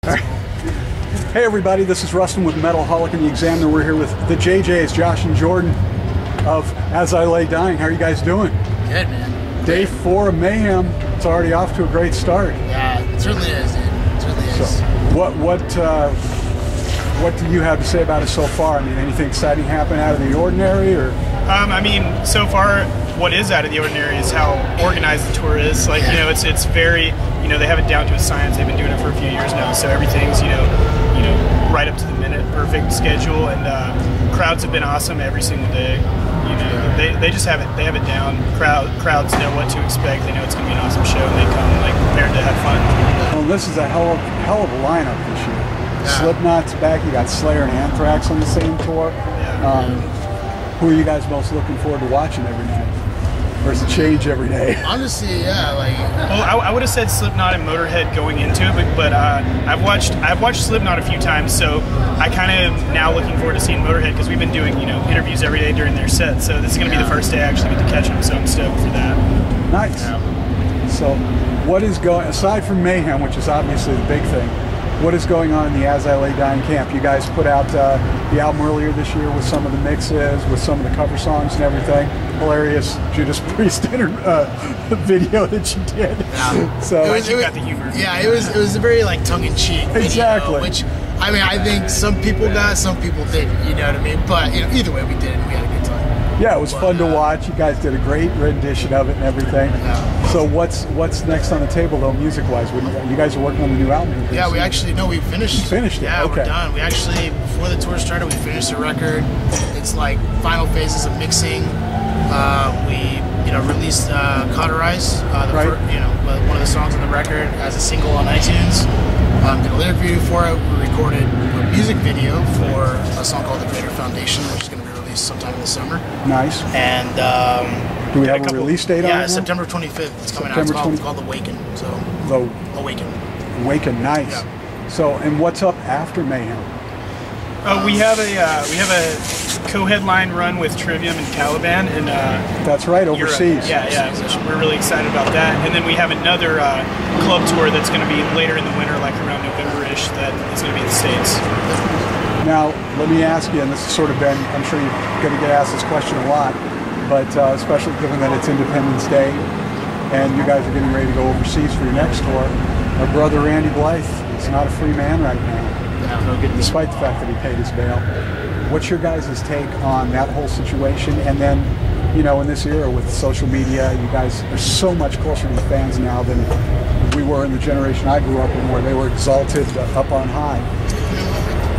Hey everybody, this is Rustin with Metalholic and the Examiner. We're here with the JJs, Josh and Jordan of As I Lay Dying. How are you guys doing? Good, man. Day 4 of Mayhem. It's already off to a great start. Yeah, it certainly is, dude. It certainly is. So, what do you have to say about it so far? I mean, anything exciting happen out of the ordinary, or? I mean, so far, what is out of the ordinary is how organized the tour is. Like, you know, it's very, you know, they have it down to a science. They've been doing it for a few years now, so everything's, you know, right up to the minute, perfect schedule, and crowds have been awesome every single day. You know, they just have it down. Crowds know what to expect. They know it's gonna be an awesome show, and they come like prepared to have fun. Well, this is a hell of a lineup this year. Yeah. Slipknot's back. You got Slayer and Anthrax on the same tour. Who are you guys most looking forward to watching every night? Or does it change every day? Honestly, yeah, like. Well, I would have said Slipknot and Motorhead going into it, but I've watched Slipknot a few times, so I kind of now looking forward to seeing Motorhead because we've been doing interviews every day during their set. So this is going to be the first day I actually get to catch them. So I'm stoked for that. Nice. Yeah. So, what is going aside from Mayhem, which is obviously the big thing? What is going on in the As I Lay Dying camp? You guys put out the album earlier this year with some of the mixes, with some of the cover songs and everything. Hilarious Judas Priest video that you did. Yeah. So You got the humor. Yeah, it was a very like tongue-in-cheek video, Exactly. which I mean, I think some people got, some people didn't. You know what I mean? But either way, we did it. And we had a good time. yeah, it was fun to watch. You guys did a great rendition of it and everything. Yeah. So what's next on the table though, music-wise? You guys are working on the new album. Yeah, we actually we finished. You finished it. Yeah, Okay. we're done. We actually, before the tour started, we finished the record. It's like final phases of mixing. We released Cauterize, one of the songs on the record as a single on iTunes. Did a lyric video for it. We recorded a music video for a song called The Greater Foundation, which is going to be released sometime in the summer. Nice. And Do we have a release date on it? yeah, now? September 25th. It's coming September out. It's called Awaken. So Awaken. Awaken, nice. Yeah. So, and what's up after Mayhem? We have a co-headline run with Trivium and Caliban in That's right, Europe. overseas. Yeah, we're really excited about that. And then we have another club tour that's going to be later in the winter, like around November-ish, that is going to be in the States. Now, let me ask you, and this has sort of been, I'm sure you're going to get asked this question a lot, but especially given that it's Independence Day and you guys are getting ready to go overseas for your next tour, our brother Randy Blythe is not a free man right now. Despite the fact that he paid his bail. What's your guys' take on that whole situation? And then, in this era with social media, you guys are so much closer to the fans now than we were in the generation I grew up in, where they were exalted up on high.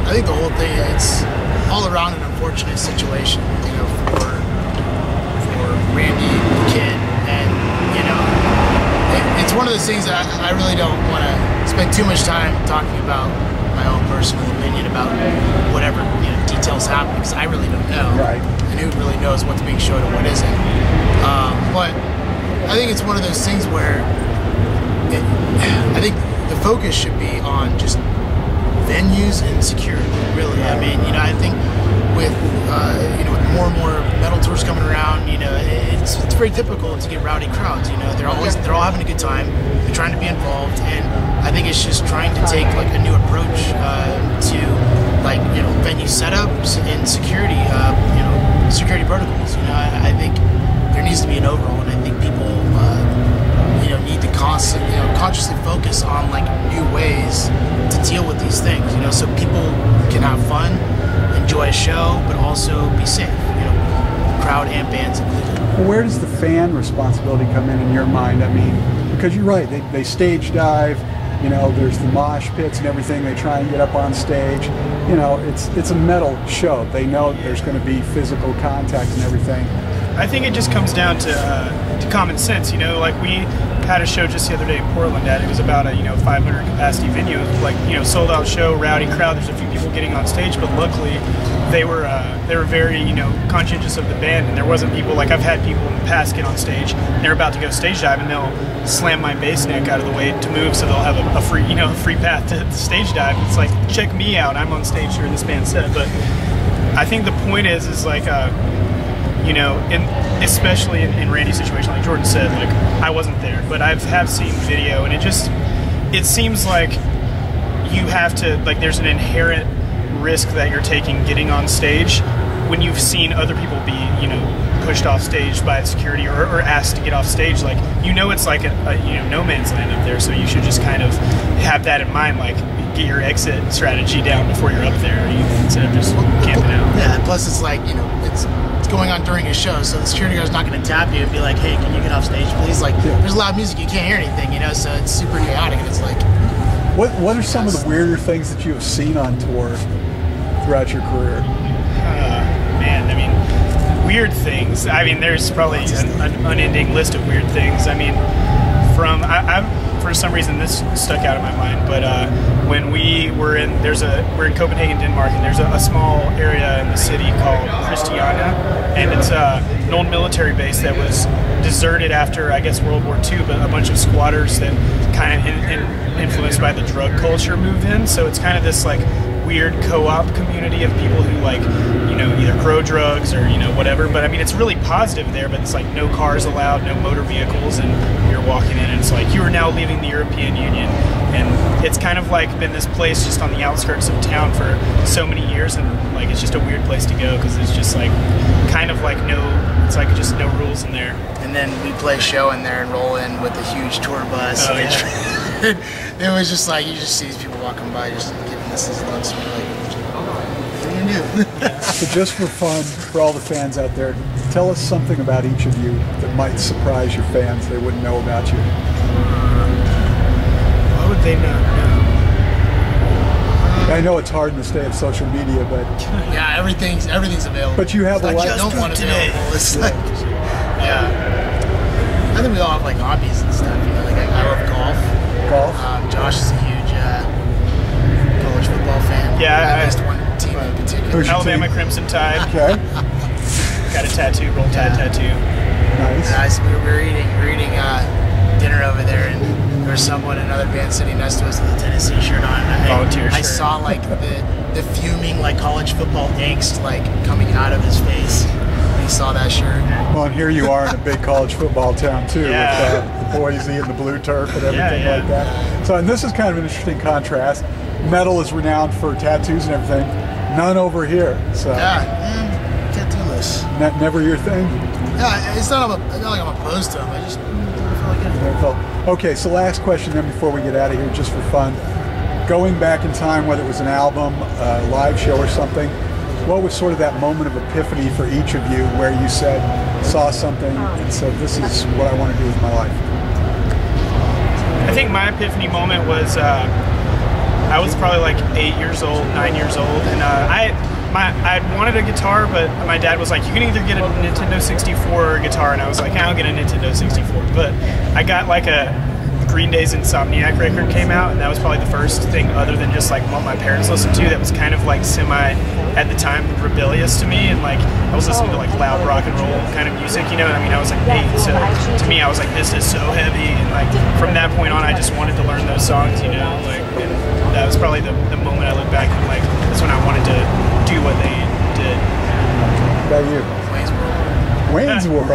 I think the whole thing, it's all around an unfortunate situation, for Randy, the kid, and it's one of those things that I really don't want to spend too much time talking about my own personal opinion about whatever details happen, because I really don't know. Right. And who really knows what's being shown and what isn't. But I think it's one of those things where I think the focus should be on just venues and security, really. I mean, I think with with more and more metal tours coming around, it's very typical to get rowdy crowds. They're all having a good time. They're trying to be involved, and I think it's just trying to take like a new approach to venue setups and security, security protocols. I think there needs to be an overhaul, and I think people need to consciously focus on like new ways to deal with these things. So people can have fun, enjoy a show, but also be safe. Crowd and bands included. Well, where does the fan responsibility come in your mind? I mean, because you're right, they stage dive, there's the mosh pits and everything, they try and get up on stage. It's a metal show. They know there's going to be physical contact and everything. I think it just comes down to common sense. Like we had a show just the other day in Portland it was about a 500 capacity venue, like sold out show, rowdy crowd. There's a few people getting on stage, but luckily they were very conscientious of the band, and there wasn't people like I've had people in the past get on stage and they're about to go stage dive and they'll slam my bass neck out of the way to move so they'll have a free free path to the stage dive. It's like, check me out, I'm on stage during this band's set. But I think the point is like especially in Randy's situation, like Jordan said, like I wasn't there, but have seen video, and it seems like you have to, like, there's an inherent risk that you're taking getting on stage when you've seen other people be, you know, pushed off stage by security or asked to get off stage. Like, you know, it's like a you know, no man's land up there, so you should just kind of have that in mind, like get your exit strategy down before you're up there, instead of just camping out. Yeah, and plus it's like, you know, it's going on during a show, so the security guard's not going to tap you and be like, hey, can you get off stage please? Like, there's loud music, you can't hear anything, you know, so it's super chaotic, and it's like... What are some of the weirder things that you have seen on tour throughout your career? Man, I mean, weird things. I mean, there's probably an unending list of weird things. I mean, for some reason this stuck out of my mind, but when we're in Copenhagen, Denmark, and there's a small area in the city called Christiania, and it's an old military base that was deserted after, I guess, World War II, but a bunch of squatters that kind of influenced by the drug culture moved in, so it's kind of this like weird co-op community of people who, like, you know, either grow drugs or, you know, whatever. But I mean, it's really positive there, but it's like no cars allowed, no motor vehicles, and you're walking in and it's like you are now leaving the European Union, and it's kind of like been this place just on the outskirts of town for so many years, and like it's just a weird place to go because it's just like kind of like it's like just no rules in there. And then we play a show in there and roll in with a huge tour bus. Oh, yeah. It was just like, you just see these people walking by just giving us these looks, and we're like, what are you gonna do? So just for fun, for all the fans out there, tell us something about each of you that might surprise your fans they wouldn't know about you. Why would they not know? I know it's hard in this day of social media, but yeah, everything's available. But you have a lot. I don't want to available. It's like, yeah. I think we all have like hobbies and stuff. You know, like I love golf. Golf. Josh is a huge college football fan. Yeah, I missed one team in particular. Alabama Crimson Tide. Okay. Got a tattoo, roll tide tattoo. Nice. We were eating dinner over there, and there was someone, another band sitting next to us with a Tennessee shirt on. I saw like the fuming like college football angst like coming out of his face when he saw that shirt. Well, and here you are in a big college football town too, Yeah. with Boise and the blue turf and everything like that. So, and this is kind of an interesting contrast. Metal is renowned for tattoos and everything. None over here. So Yeah, tattoo-less. Never your thing. Yeah, it's not like I'm opposed to them. I just don't feel like it. Okay, so last question then before we get out of here, just for fun. Going back in time, whether it was an album, a live show or something, what was sort of that moment of epiphany for each of you where you saw something and said, this is what I want to do with my life? I think my epiphany moment was I was probably like 9 years old, and I wanted a guitar, but my dad was like, you can either get a Nintendo 64 or a guitar, and I was like, I'll get a Nintendo 64. But I got like a Green Day's Insomniac record came out, and that was probably the first thing other than just like what my parents listened to that was kind of like semi, at the time, rebellious to me, and like I was listening to like loud rock and roll kind of music, you know. I mean, I was like 8, so to me I was like, this is so heavy, and like from that point on I just wanted to learn those songs, you know, like, and that was probably the moment I look back and like that's when I wanted to do what they did. How about you? Wayne's World.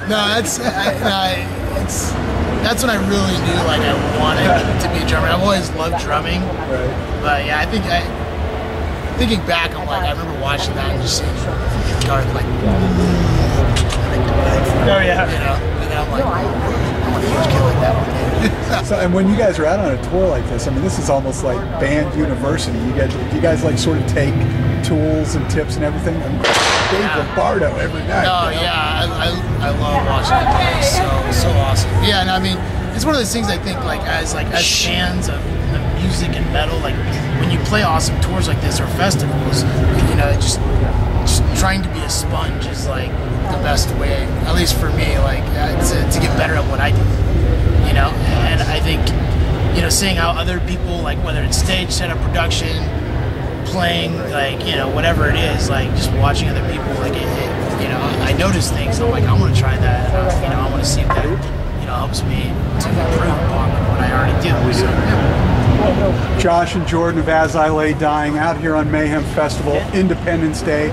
No, that's when I really knew like I wanted to be a drummer. I've always loved drumming, but yeah, thinking back, I'm like, I remember watching that and just seeing guitar like, oh yeah, you know, and then I'm like, I want a huge kid like that one day. So, and when you guys are out on a tour like this, I mean, this is almost like band university. You guys like sort of take tools and tips and everything. I mean, Dave Lombardo every night. Oh yeah, I love watching it. It's so awesome. Yeah, and I mean, it's one of those things I think like as fans of music and metal, like when you play awesome tours like this or festivals, you know, just trying to be a sponge is like the best way, at least for me, like to get better at what I do. You know, and I think, you know, seeing how other people, like whether it's stage setup, production, playing, like, you know, whatever it is, like just watching other people, like you know, I notice things. I'm like, I want to try that. You know, I want to see if that, you know, helps me to improve upon what I already do. So, yeah. Josh and Jordan of As I Lay Dying out here on Mayhem Festival, Independence Day.